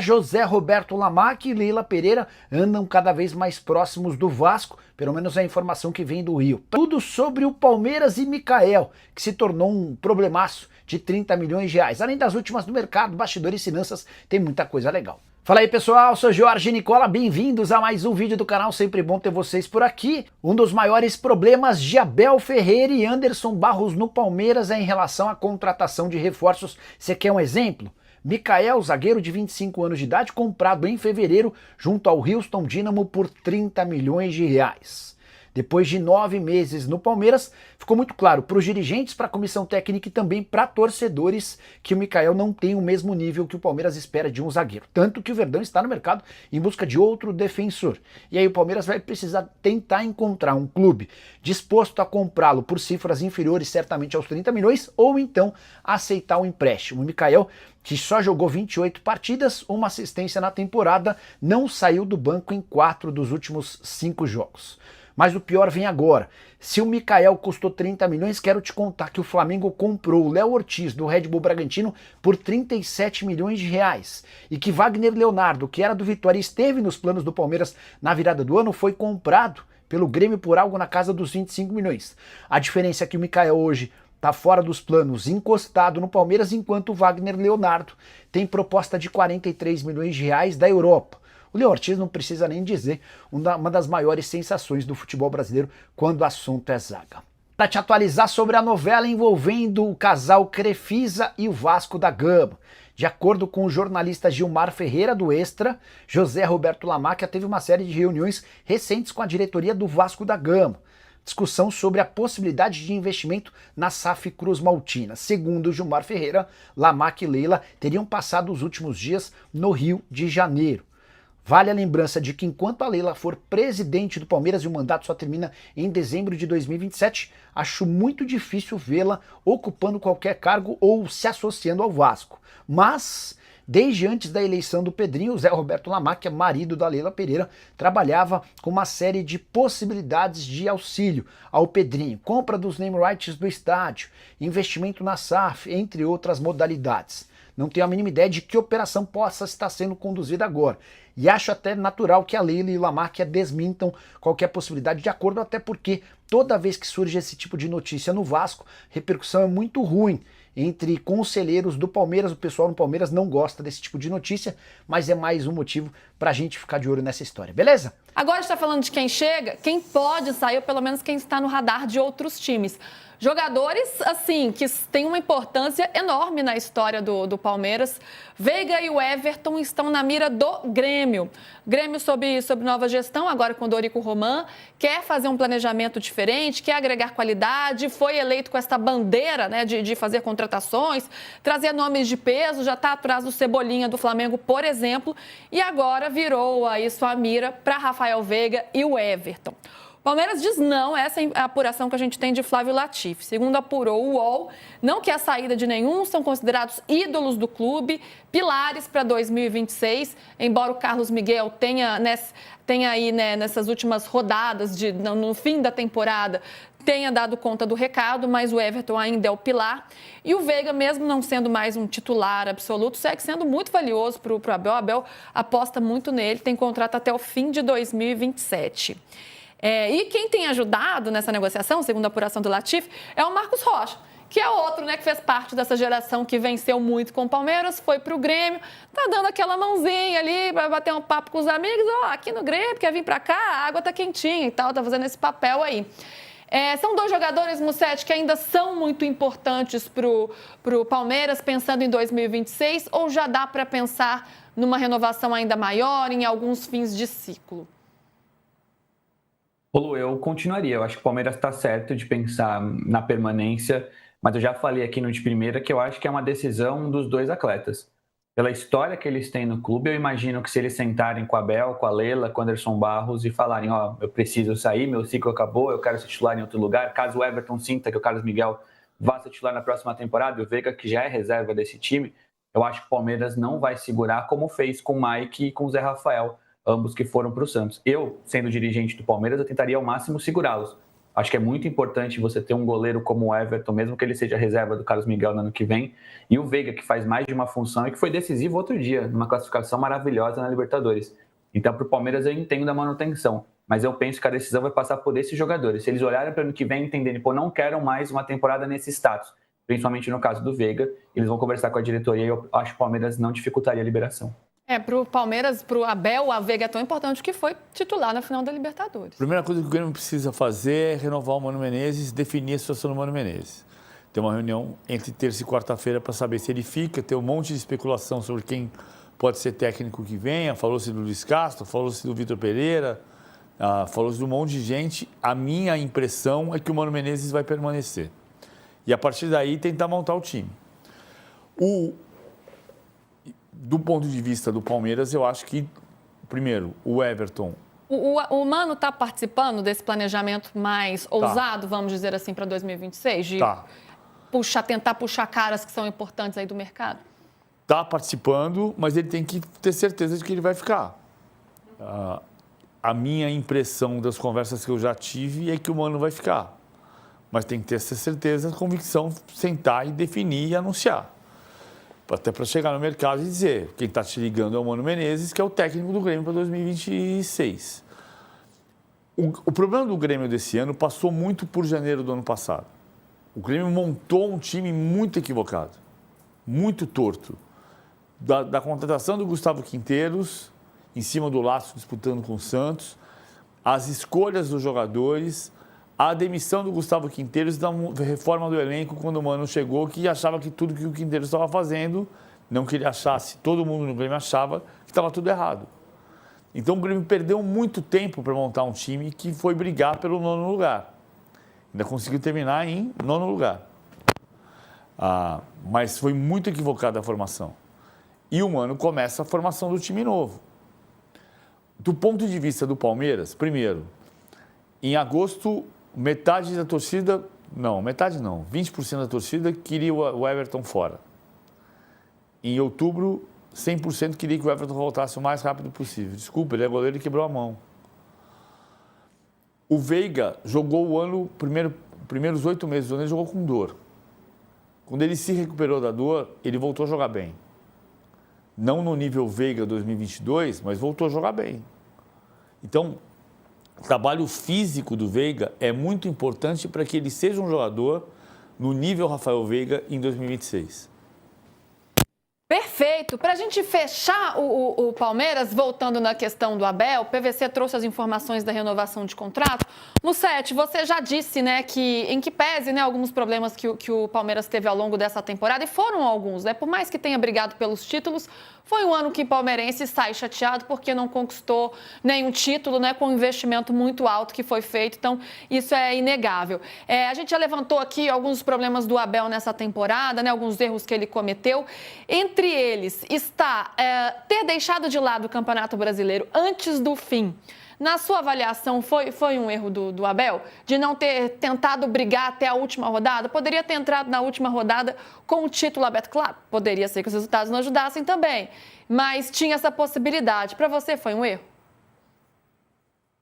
José Roberto Lamarque e Leila Pereira andam cada vez mais próximos do Vasco, pelo menos é a informação que vem do Rio. Tudo sobre o Palmeiras e Mikael, que se tornou um problemaço de 30 milhões de reais. Além das últimas do mercado, bastidores e finanças, tem muita coisa legal. Fala aí pessoal, sou Jorge Nicola, bem-vindos a mais um vídeo do canal, sempre bom ter vocês por aqui. Um dos maiores problemas de Abel Ferreira e Anderson Barros no Palmeiras é em relação à contratação de reforços. Você quer um exemplo? Mikael, zagueiro de 25 anos de idade, comprado em fevereiro junto ao Houston Dynamo por 30 milhões de reais. Depois de 9 meses no Palmeiras, ficou muito claro para os dirigentes, para a comissão técnica e também para torcedores que o Mikael não tem o mesmo nível que o Palmeiras espera de um zagueiro. Tanto que o Verdão está no mercado em busca de outro defensor. E aí o Palmeiras vai precisar tentar encontrar um clube disposto a comprá-lo por cifras inferiores certamente aos 30 milhões ou então aceitar o empréstimo. O Mikael, que só jogou 28 partidas, uma assistência na temporada, não saiu do banco em 4 dos últimos 5 jogos. Mas o pior vem agora. Se o Mikael custou 30 milhões, quero te contar que o Flamengo comprou o Léo Ortiz do Red Bull Bragantino por 37 milhões de reais. E que Wagner Leonardo, que era do Vitória e esteve nos planos do Palmeiras na virada do ano, foi comprado pelo Grêmio por algo na casa dos 25 milhões. A diferença é que o Mikael hoje está fora dos planos, encostado no Palmeiras, enquanto o Wagner Leonardo tem proposta de 43 milhões de reais da Europa. O Léo Ortiz não precisa nem dizer, uma das maiores sensações do futebol brasileiro quando o assunto é zaga. Para te atualizar sobre a novela envolvendo o casal Crefisa e o Vasco da Gama. De acordo com o jornalista Gilmar Ferreira do Extra, José Roberto Lamarque teve uma série de reuniões recentes com a diretoria do Vasco da Gama. Discussão sobre a possibilidade de investimento na SAF Cruz Maltina. Segundo Gilmar Ferreira, Lamarque e Leila teriam passado os últimos dias no Rio de Janeiro. Vale a lembrança de que enquanto a Leila for presidente do Palmeiras e o mandato só termina em dezembro de 2027, acho muito difícil vê-la ocupando qualquer cargo ou se associando ao Vasco. Mas, desde antes da eleição do Pedrinho, o Zé Roberto Lamarque, marido da Leila Pereira, trabalhava com uma série de possibilidades de auxílio ao Pedrinho. Compra dos name rights do estádio, investimento na SAF, entre outras modalidades. Não tenho a mínima ideia de que operação possa estar sendo conduzida agora. E acho até natural que a Leila e o Lamarque desmintam qualquer possibilidade de acordo, até porque toda vez que surge esse tipo de notícia no Vasco, a repercussão é muito ruim entre conselheiros do Palmeiras. O pessoal no Palmeiras não gosta desse tipo de notícia, mas é mais um motivo pra gente ficar de olho nessa história, beleza? Agora a gente tá falando de quem chega, quem pode sair, ou pelo menos quem está no radar de outros times. Jogadores, assim, que têm uma importância enorme na história do Palmeiras. Veiga e o Everton estão na mira do Grêmio. Grêmio sob nova gestão, agora com o Dorico Roman, quer fazer um planejamento diferente, quer agregar qualidade, foi eleito com essa bandeira, né, de fazer contratações, trazer nomes de peso, já está atrás do Cebolinha do Flamengo, por exemplo, e agora virou aí sua mira para Rafael Veiga e o Everton. Palmeiras diz não, essa é a apuração que a gente tem de Flávio Latifi. Segundo apurou o UOL, não quer a saída de nenhum, são considerados ídolos do clube, pilares para 2026, embora o Carlos Miguel tenha aí, né, nessas últimas rodadas, no fim da temporada, tenha dado conta do recado, mas o Everton ainda é o pilar. E o Veiga, mesmo não sendo mais um titular absoluto, segue sendo muito valioso para o Abel. O Abel aposta muito nele, tem contrato até o fim de 2027. E quem tem ajudado nessa negociação, segundo a apuração do Latifi, é o Marcos Rocha, que é outro, né, que fez parte dessa geração que venceu muito com o Palmeiras, foi pro Grêmio, tá dando aquela mãozinha ali para bater um papo com os amigos, aqui no Grêmio, quer vir para cá, a água tá quentinha e tal, tá fazendo esse papel aí. São dois jogadores, Mussete, que ainda são muito importantes pro Palmeiras, pensando em 2026, ou já dá para pensar numa renovação ainda maior, em alguns fins de ciclo? Polo, eu continuaria. Eu acho que o Palmeiras está certo de pensar na permanência, mas eu já falei aqui no de primeira que eu acho que é uma decisão dos dois atletas. Pela história que eles têm no clube, eu imagino que se eles sentarem com a Abel, com a Leila, com o Anderson Barros e falarem, eu preciso sair, meu ciclo acabou, eu quero ser titular em outro lugar, caso o Everton sinta que o Carlos Miguel vá ser titular na próxima temporada, e o Veiga, que já é reserva desse time, eu acho que o Palmeiras não vai segurar como fez com o Mike e com o Zé Rafael, ambos que foram para o Santos. Eu, sendo dirigente do Palmeiras, eu tentaria ao máximo segurá-los. Acho que é muito importante você ter um goleiro como o Everton, mesmo que ele seja reserva do Carlos Miguel no ano que vem, e o Veiga, que faz mais de uma função e que foi decisivo outro dia, numa classificação maravilhosa na Libertadores. Então, para o Palmeiras, eu entendo a manutenção, mas eu penso que a decisão vai passar por esses jogadores. Se eles olharem para o ano que vem e entenderem, pô, não quero mais uma temporada nesse status, principalmente no caso do Veiga, eles vão conversar com a diretoria e eu acho que o Palmeiras não dificultaria a liberação. Para o Palmeiras, para o Abel, a Veiga é tão importante que foi titular na final da Libertadores. A primeira coisa que o Grêmio precisa fazer é renovar o Mano Menezes, definir a situação do Mano Menezes. Tem uma reunião entre terça e quarta-feira para saber se ele fica, tem um monte de especulação sobre quem pode ser técnico que venha, falou-se do Luiz Castro, falou-se do Vitor Pereira, falou-se de um monte de gente. A minha impressão é que o Mano Menezes vai permanecer. E a partir daí tentar montar o time. Do ponto de vista do Palmeiras, eu acho que, primeiro, o Everton... O Mano está participando desse planejamento mais ousado, vamos dizer assim, para 2026? De tentar puxar caras que são importantes aí do mercado? Está participando, mas ele tem que ter certeza de que ele vai ficar. A minha impressão das conversas que eu já tive é que o Mano vai ficar. Mas tem que ter essa certeza, convicção, sentar e definir e anunciar. Até para chegar no mercado e dizer, quem está te ligando é o Mano Menezes, que é o técnico do Grêmio para 2026. O problema do Grêmio desse ano passou muito por janeiro do ano passado. O Grêmio montou um time muito equivocado, muito torto. Da contratação do Gustavo Quinteiros, em cima do laço disputando com o Santos, as escolhas dos jogadores, a demissão do Gustavo Quinteiros da reforma do elenco quando o Mano chegou, que achava que tudo que o Quinteiros estava fazendo, não que ele achasse, todo mundo no Grêmio achava que estava tudo errado. Então o Grêmio perdeu muito tempo para montar um time que foi brigar pelo 9º lugar. Ainda conseguiu terminar em 9º lugar. Mas foi muito equivocada a formação. E o Mano começa a formação do time novo. Do ponto de vista do Palmeiras, primeiro, em agosto... metade da torcida, não, 20% da torcida queria o Everton fora. Em outubro, 100% queria que o Everton voltasse o mais rápido possível. Desculpa, ele é goleiro e quebrou a mão. O Veiga jogou o ano, primeiros 8 meses do ano, ele jogou com dor. Quando ele se recuperou da dor, ele voltou a jogar bem. Não no nível Veiga 2022, mas voltou a jogar bem. Então, o trabalho físico do Veiga é muito importante para que ele seja um jogador no nível Rafael Veiga em 2026. Perfeito. Para a gente fechar o Palmeiras, voltando na questão do Abel, o PVC trouxe as informações da renovação de contrato. Mussetti, você já disse, né, que em que pese, né, alguns problemas que o Palmeiras teve ao longo dessa temporada, e foram alguns, né, por mais que tenha brigado pelos títulos, foi um ano que o palmeirense sai chateado porque não conquistou nenhum título, né, com um investimento muito alto que foi feito, então isso é inegável. A gente já levantou aqui alguns problemas do Abel nessa temporada, né, alguns erros que ele cometeu. Entre eles está ter deixado de lado o Campeonato Brasileiro antes do fim. Na sua avaliação, foi um erro do Abel? De não ter tentado brigar até a última rodada? Poderia ter entrado na última rodada com o título aberto? Claro, poderia ser que os resultados não ajudassem também, mas tinha essa possibilidade. Para você, foi um erro?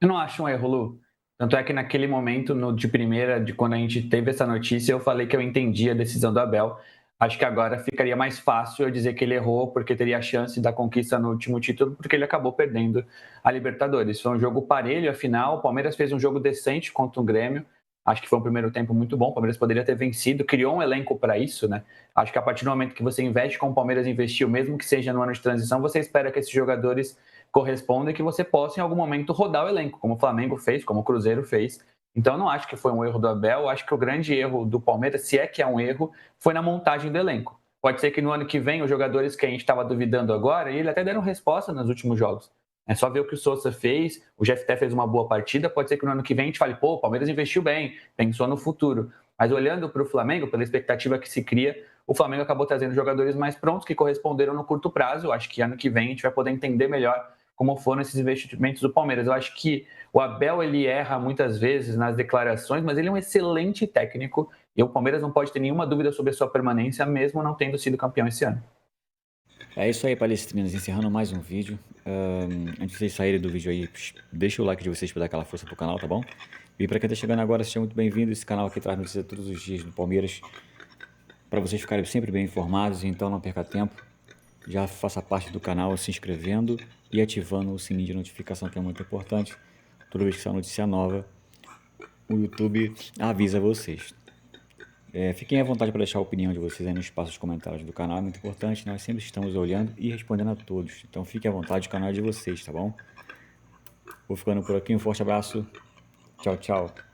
Eu não acho um erro, Lu. Tanto é que naquele momento, de primeira, de quando a gente teve essa notícia, eu falei que eu entendi a decisão do Abel. Acho que agora ficaria mais fácil eu dizer que ele errou, porque teria a chance da conquista no último título, porque ele acabou perdendo a Libertadores. Foi um jogo parelho, afinal, o Palmeiras fez um jogo decente contra o Grêmio. Acho que foi um primeiro tempo muito bom, o Palmeiras poderia ter vencido, criou um elenco para isso, né? Acho que a partir do momento que você investe como o Palmeiras investiu, mesmo que seja no ano de transição, você espera que esses jogadores correspondam e que você possa, em algum momento, rodar o elenco, como o Flamengo fez, como o Cruzeiro fez. Então, eu não acho que foi um erro do Abel, acho que o grande erro do Palmeiras, se é que é um erro, foi na montagem do elenco. Pode ser que no ano que vem, os jogadores que a gente estava duvidando agora, e ele até deram resposta nos últimos jogos. É só ver o que o Sousa fez, o GFT fez uma boa partida, pode ser que no ano que vem a gente fale, pô, o Palmeiras investiu bem, pensou no futuro. Mas olhando para o Flamengo, pela expectativa que se cria, o Flamengo acabou trazendo jogadores mais prontos, que corresponderam no curto prazo. Eu acho que ano que vem a gente vai poder entender melhor como foram esses investimentos do Palmeiras. Eu acho que o Abel, ele erra muitas vezes nas declarações, mas ele é um excelente técnico e o Palmeiras não pode ter nenhuma dúvida sobre a sua permanência, mesmo não tendo sido campeão esse ano. É isso aí, palestrinos. Encerrando mais um vídeo. Antes de vocês saírem do vídeo aí, deixa o like de vocês para dar aquela força pro canal, tá bom? E para quem tá chegando agora, seja muito bem-vindo. Esse canal aqui traz notícias todos os dias do Palmeiras, para vocês ficarem sempre bem informados. Então não perca tempo. Já faça parte do canal se inscrevendo e ativando o sininho de notificação, que é muito importante. Toda vez que sair notícia nova, o YouTube avisa vocês. Fiquem à vontade para deixar a opinião de vocês aí no espaço de comentários do canal, é muito importante. Nós sempre estamos olhando e respondendo a todos. Então fiquem à vontade, o canal é de vocês, tá bom? Vou ficando por aqui, um forte abraço. Tchau, tchau.